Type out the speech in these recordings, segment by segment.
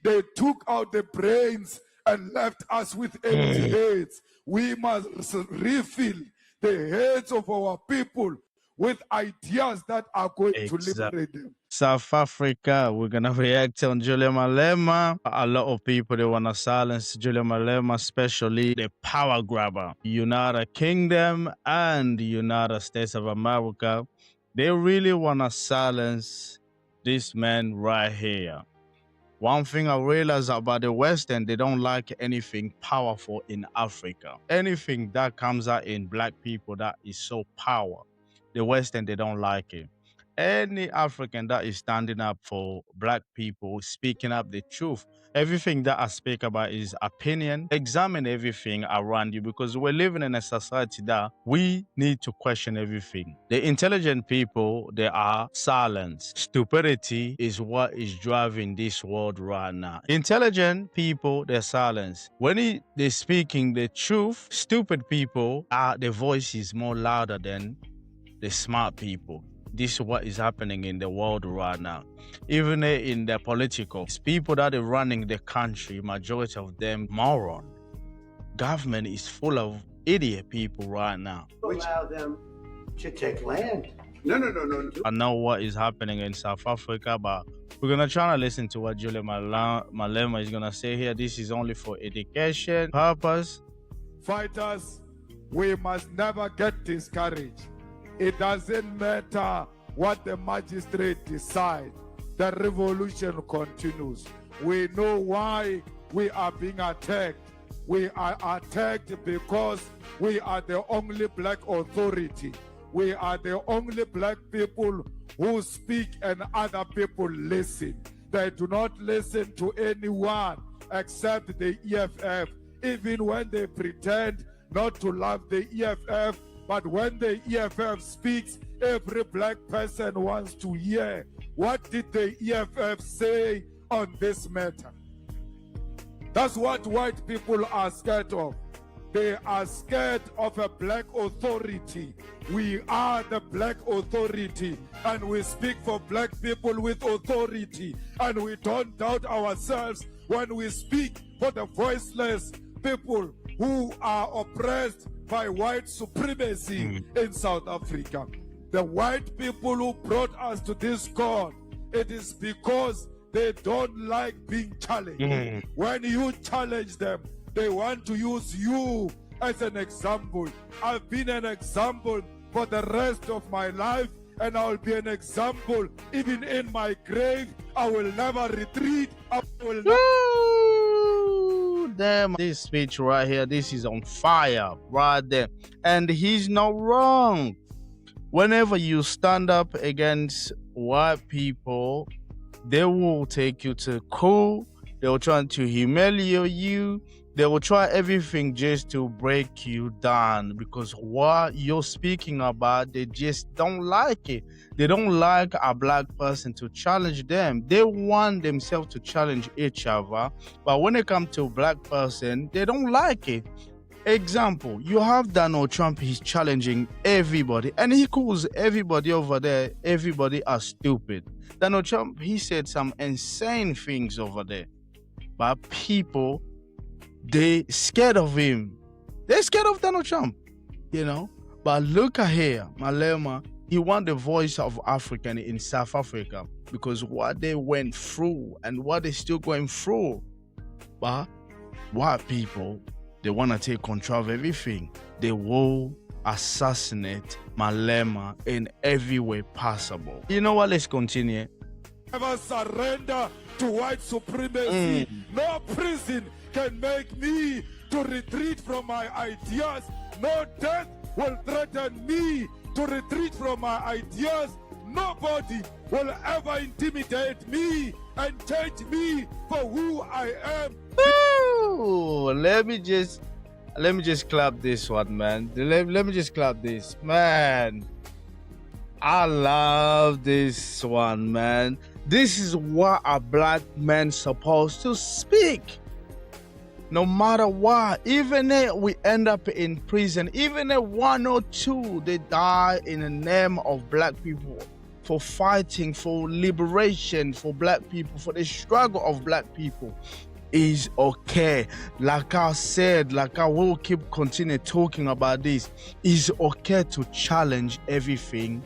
They took out the brains and left us with empty heads. We must refill the heads of our people with ideas that are going to liberate them. South Africa, we're gonna react on Julian Malema. A lot of people, they wanna silence Julian Malema, especially the power grabber. United Kingdom and the United States of America, they really wanna silence this man right here. One thing I realized about the Western, they don't like anything powerful in Africa. Anything that comes out in black people that is so power, the Western, they don't like it. Any African that is standing up for black people, speaking up the truth, everything that I speak about is opinion. Examine everything around you, because we're living in a society that we need to question everything. The intelligent people, they are silenced. Stupidity is what is driving this world right now. Intelligent people, they're silenced. When they're speaking the truth, stupid people, their voice is more louder than the smart people. This is what is happening in the world right now. Even in the political, people that are running the country, majority of them moron. Government is full of idiot people right now. Allow them to take land. No. I know what is happening in South Africa, but we're gonna try to listen to what Julian Malema is gonna say here. This is only for education purpose. Fighters, we must never get discouraged. It doesn't matter what the magistrate decide. The revolution continues. We know why we are being attacked. We are attacked because we are the only black authority. We are the only black people who speak and other people listen. They do not listen to anyone except the EFF, even when they pretend not to love the EFF. But when the EFF speaks, every black person wants to hear. What did the EFF say on this matter? That's what white people are scared of. They are scared of a black authority. We are the black authority, and we speak for black people with authority. And we don't doubt ourselves when we speak for the voiceless people who are oppressed by white supremacy in South Africa. The white people who brought us to this court, it is because they don't like being challenged. When you challenge them, they want to use you as an example. I've been an example for the rest of my life, and I will be an example even in my grave. I will never retreat. I will never... Damn, this speech right here, this is on fire right there, and he's not wrong. Whenever you stand up against white people, they will take you to court. They will try to humiliate you. They will try everything just to break you down, because what you're speaking about, they just don't like it. They don't like a black person to challenge them. They want themselves to challenge each other. But when it comes to a black person, they don't like it. Example, you have Donald Trump, he's challenging everybody, and he calls everybody over there, everybody are stupid. Donald Trump, he said some insane things over there. But people, they scared of him. They're scared of Donald Trump, you know. But look at here, Malema, he won the voice of African in South Africa, because what they went through and what they're still going through. But white people, they want to take control of everything. They will assassinate Malema in every way possible. You know what? Let's continue. Never surrender to white supremacy. No prison can make me to retreat from my ideas. No death will threaten me to retreat from my ideas. Nobody will ever intimidate me and change me for who I am. Ooh, let me just clap this one, man. Let me just clap this, man. I love this one, man. This is what a black man's supposed to speak. No matter what, even if we end up in prison, even if 1 or 2 they die in the name of black people, for fighting for liberation for black people, for the struggle of black people, is okay. Like I said, like I will continue talking about this, it's okay to challenge everything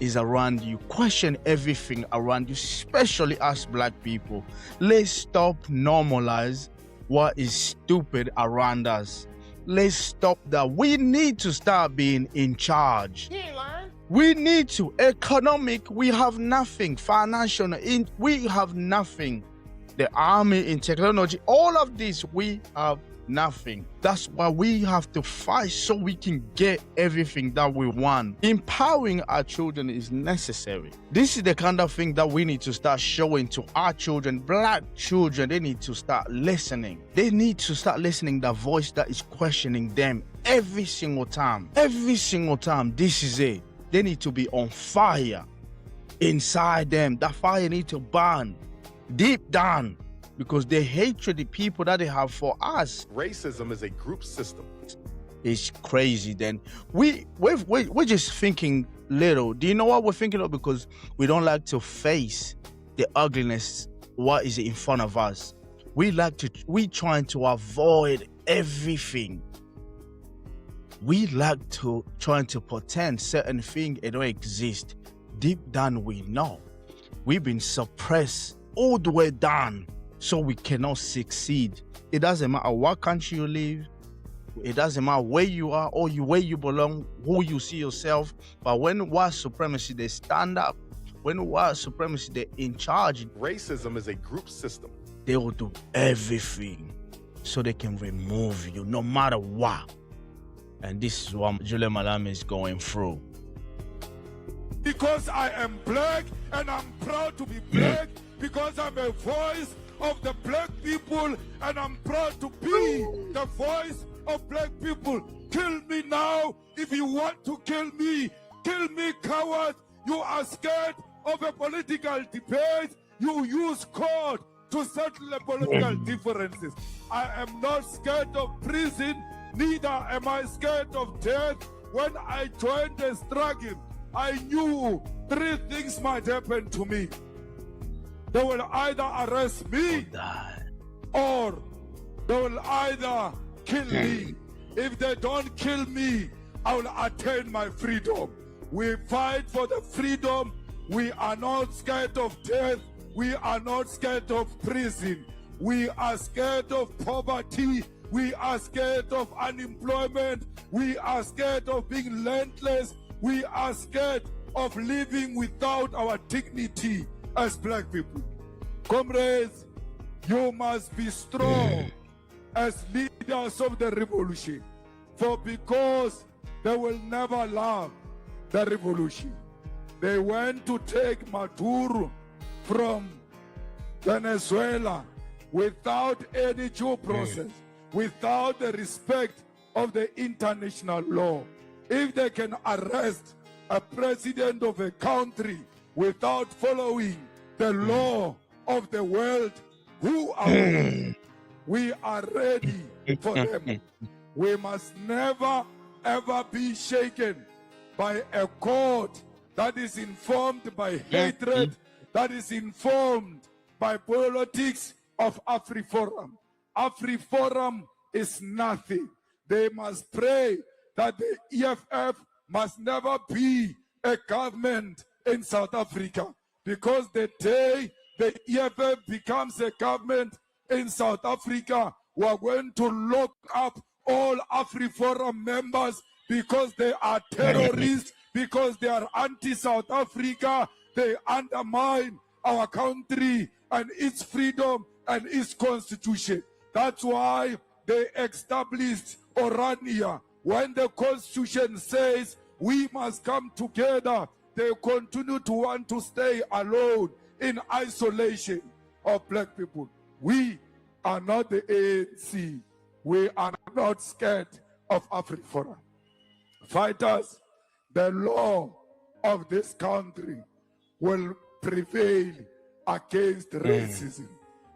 is around you, question everything around you, especially us black people. Let's stop normalize what is stupid around us. Let's stop that. We need to start being in charge. He ain't lying. We need to. Economic, we have nothing. Financial, we have nothing. The army, in technology, all of this, we have nothing. That's why we have to fight so we can get everything that we want. Empowering our children is necessary. This is the kind of thing that we need to start showing to our children. Black children, they need to start listening. They need to start listening to the voice that is questioning them every single time. Every single time. This is it. They need to be on fire inside them. That fire needs to burn deep down, because the hatred the people that they have for us. Racism is a group system. It's crazy. Then we're just thinking little. Do you know what we're thinking of? Because we don't like to face the ugliness, what is in front of us. We trying to avoid everything. We like to trying to pretend certain things it don't exist. Deep down we know. We've been suppressed all the way down, so we cannot succeed. It doesn't matter what country you live. It doesn't matter where you are or where you belong, who you see yourself. But when white supremacy, they stand up. When white supremacy, they're in charge. Racism is a group system. They will do everything so they can remove you, no matter what. And this is what Julian Malema is going through. Because I am black and I'm proud to be black, because I'm a voice of the black people and I'm proud to be the voice of black people. Kill me now if you want to kill me. Kill me, coward. You are scared of a political debate. You use court to settle the political differences. I am not scared of prison, neither am I scared of death. When I joined the struggle, I knew three things might happen to me. They will either arrest me or they will either kill me. If they don't kill me, I will attain my freedom. We fight for the freedom. We are not scared of death. We are not scared of prison. We are scared of poverty. We are scared of unemployment. We are scared of being landless. We are scared of living without our dignity as black people. Comrades, you must be strong as leaders of the revolution, for because they will never love the revolution. They went to take Maduro from Venezuela without any due process, without the respect of the international law. If they can arrest a president of a country without following the law of the world, who are we? We are ready for them. We must never ever be shaken by a court that is informed by hatred, that is informed by politics of AfriForum. AfriForum is nothing. They must pray that the EFF must never be a government in South Africa, because the day the EFF becomes a government in South Africa, we are going to lock up all AfriForum members because they are terrorists, because they are anti-South Africa. They undermine our country and its freedom and its constitution. That's why they established Orania. When the constitution says we must come together, they continue to want to stay alone in isolation of black people. We are not the ANC. We are not scared of AfriForum. Fighters, the law of this country will prevail against racism.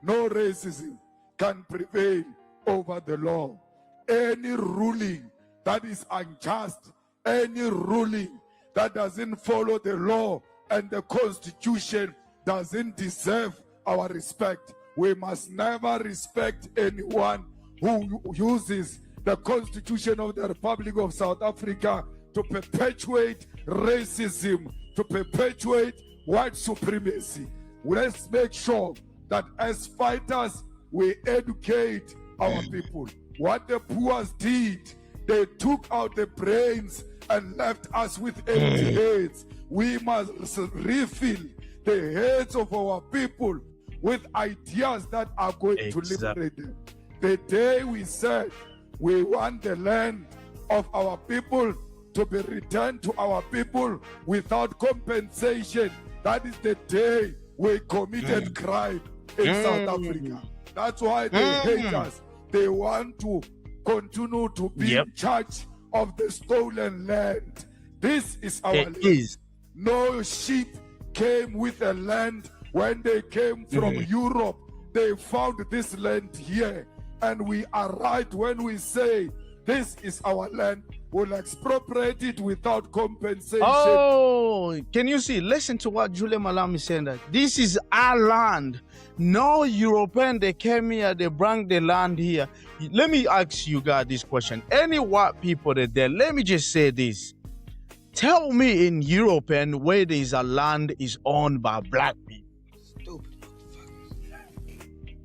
No racism can prevail over the law. Any ruling that is unjust, any ruling that doesn't follow the law and the Constitution doesn't deserve our respect. We must never respect anyone who uses the Constitution of the Republic of South Africa to perpetuate racism, to perpetuate white supremacy. Let's make sure that as fighters, we educate our people. What the Boers did, they took out the brains and left us with empty heads. We must refill the heads of our people with ideas that are going to liberate them. The day we said we want the land of our people to be returned to our people without compensation, that is the day we committed crime in South Africa. That's why they hate us. They want to continue to be in charge of the stolen land. This is our land. No sheep came with a land. When they came from Europe, they found this land here. And we are right when we say this is our land. We'll expropriate it without compensation. Oh, can you see? Listen to what Julia Malema is saying, that this is our land. No European, they came here, they brought the land here. Let me ask you guys this question. Any white people that there, let me just say this. Tell me in Europe and where there is a land is owned by black people. Stupid motherfuckers.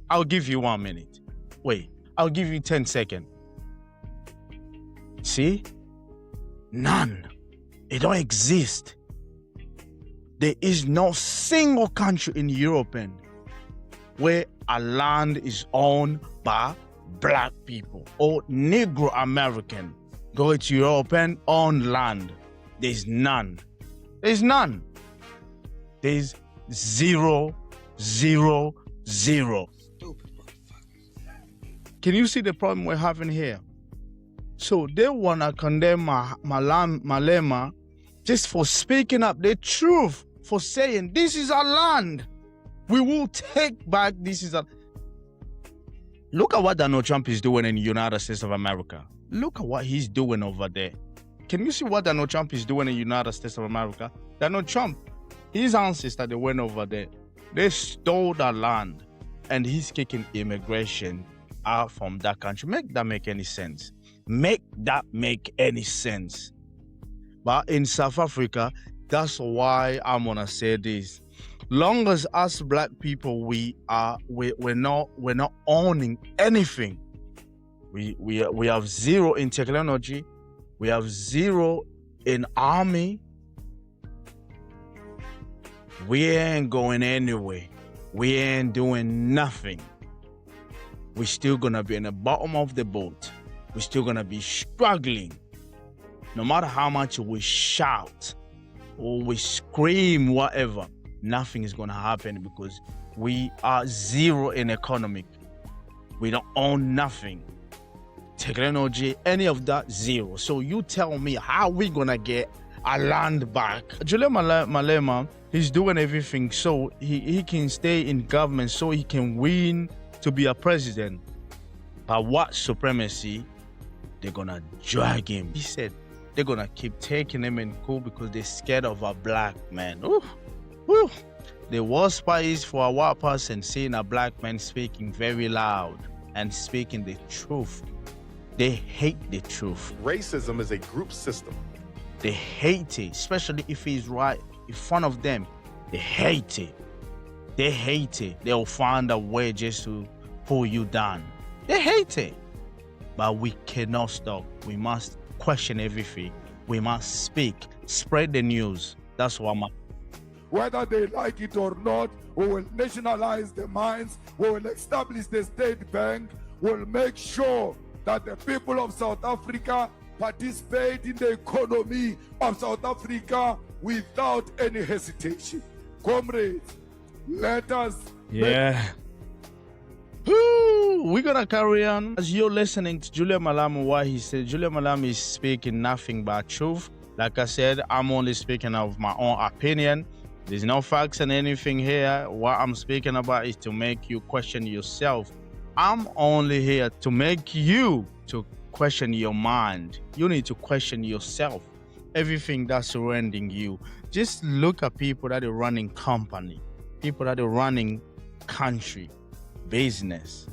I'll give you 1 minute. Wait, I'll give you 10 seconds. See? None. It don't exist. There is no single country in Europe where a land is owned by black people or Negro American. Go to European owned land. There's none. There's none. There's 0, 0, 0. Stupid motherfuckers. Can you see the problem we're having here? So they want to condemn Malema just for speaking up the truth, for saying this is our land. We will take back this is our... Look at what Donald Trump is doing in the United States of America. Look at what he's doing over there. Can you see what Donald Trump is doing in the United States of America? Donald Trump, his ancestors, they went over there. They stole that land and he's kicking immigration out from that country. Make that make any sense? Make that make any sense? But in South Africa, that's why I'm gonna say this. Long as us black people, we're not owning anything. We have zero in technology. We have zero in army. We ain't going anywhere. We ain't doing nothing. We're still gonna be in the bottom of the boat. We're still gonna be struggling. No matter how much we shout or we scream, whatever, nothing is gonna happen because we are zero in economic. We don't own nothing. Technology, any of that, zero. So you tell me how we gonna get our land back? Julian Malema, he's doing everything so he can stay in government, so he can win to be a president. But what supremacy? They're gonna drag him. He said they're gonna keep taking him in court because they're scared of a black man. Ooh, ooh. The worst part is for a white person seeing a black man speaking very loud and speaking the truth. They hate the truth. Racism is a group system. They hate it, especially if he's right in front of them. They hate it. They hate it. They'll find a way just to pull you down. They hate it. But we cannot stop. We must question everything. We must speak, spread the news. That's what I'm... Whether they like it or not, we will nationalize the mines, we will establish the state bank, we'll make sure that the people of South Africa participate in the economy of South Africa without any hesitation. Comrades, let us... We're gonna carry on. As you're listening to Julian Malema, what he said, Julian Malema is speaking nothing but truth. Like I said, I'm only speaking of my own opinion. There's no facts and anything here. What I'm speaking about is to make you question yourself. I'm only here to make you to question your mind. You need to question yourself. everything that's surrounding you. Just look at people that are running company, people that are running country, business.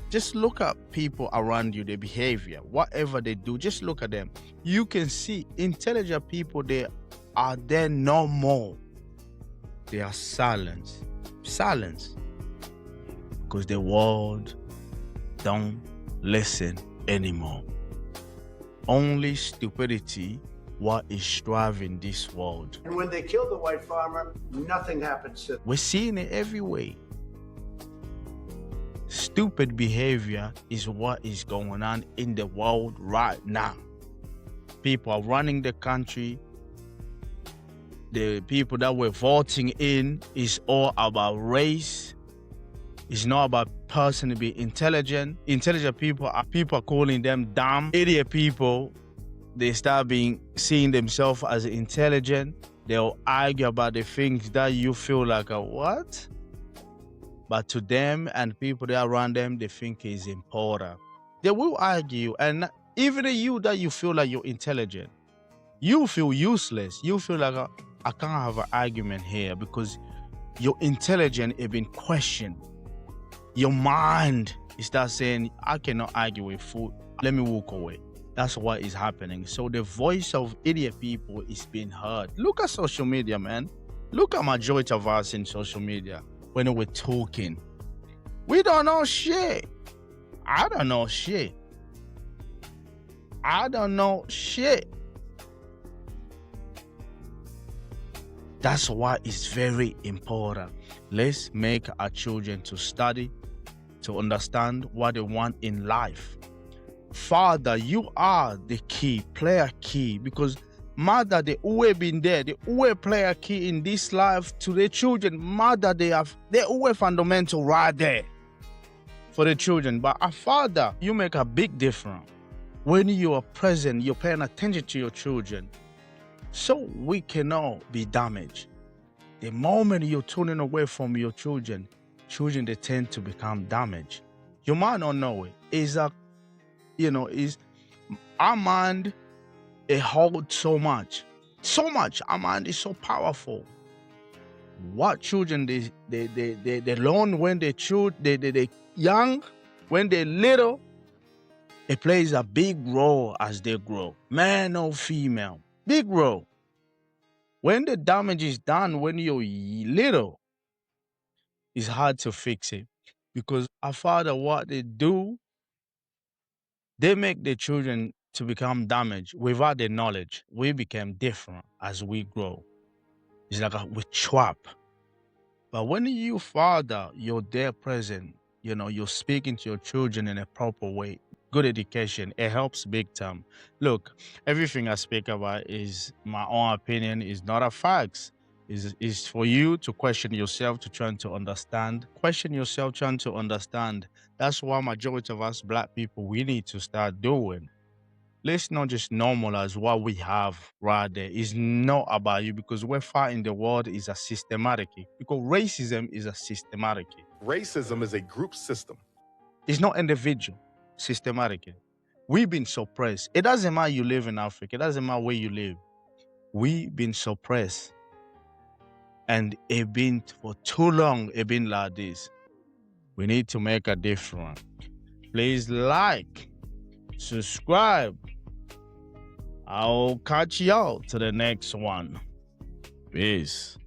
Just look at people around you, their behavior, whatever they do, just look at them. You can see intelligent people, they are there no more. They are silent. Silence. Because the world don't listen anymore. Only stupidity what is driving this world. And when they killed the white farmer, nothing happened since. We're seeing it every way. Stupid behavior is what is going on in the world right now. People are running the country. The people that we're voting in is all about race. It's not about person to be intelligent. Intelligent people are calling them dumb. Idiot people, they start seeing themselves as intelligent. They'll argue about the things that you feel like what? But to them and people that are around them, they think is important. They will argue, and even you that you feel like you're intelligent, you feel useless. You feel like I can't have an argument here because your intelligence is being questioned. Your mind is start saying, I cannot argue with food. Let me walk away. That's what is happening. So the voice of idiot people is being heard. Look at social media, man. Look at majority of us in social media when we're talking. We don't know shit. I don't know shit. I don't know shit. That's why it's very important. Let's make our children to study, to understand what they want in life. Father, you are the key, player key, because mother, they always been there. They always play a key in this life to their children. Mother, they always fundamental right there for the children. But a father, you make a big difference. When you are present, you're paying attention to your children. So we cannot be damaged. The moment you're turning away from your children, they tend to become damaged. You might not know it. Is our mind, it holds so much. Our mind is so powerful. What children they learn when they young, when they're little, it plays a big role as they grow. Man or female, big role. When the damage is done when you're little, it's hard to fix it. Because our father, what they do, they make the children to become damaged without the knowledge. We become different as we grow. It's like we trap. But when you father, you're there present, you're speaking to your children in a proper way. Good education, it helps big time. Look, everything I speak about is my own opinion, is not a fact. Is for you to question yourself, to try to understand. Question yourself, trying to understand. That's what majority of us black people, we need to start doing. Let's not just normalize what we have right there. It's not about you, because we're fighting the world is a systematic. Because racism is a systematic. Racism is a group system. It's not individual, systematic. We've been suppressed. It doesn't matter you live in Africa. It doesn't matter where you live. We've been suppressed. And it been for too long, it been like this. We need to make a difference. Please like, subscribe. I'll catch y'all to the next one. Peace.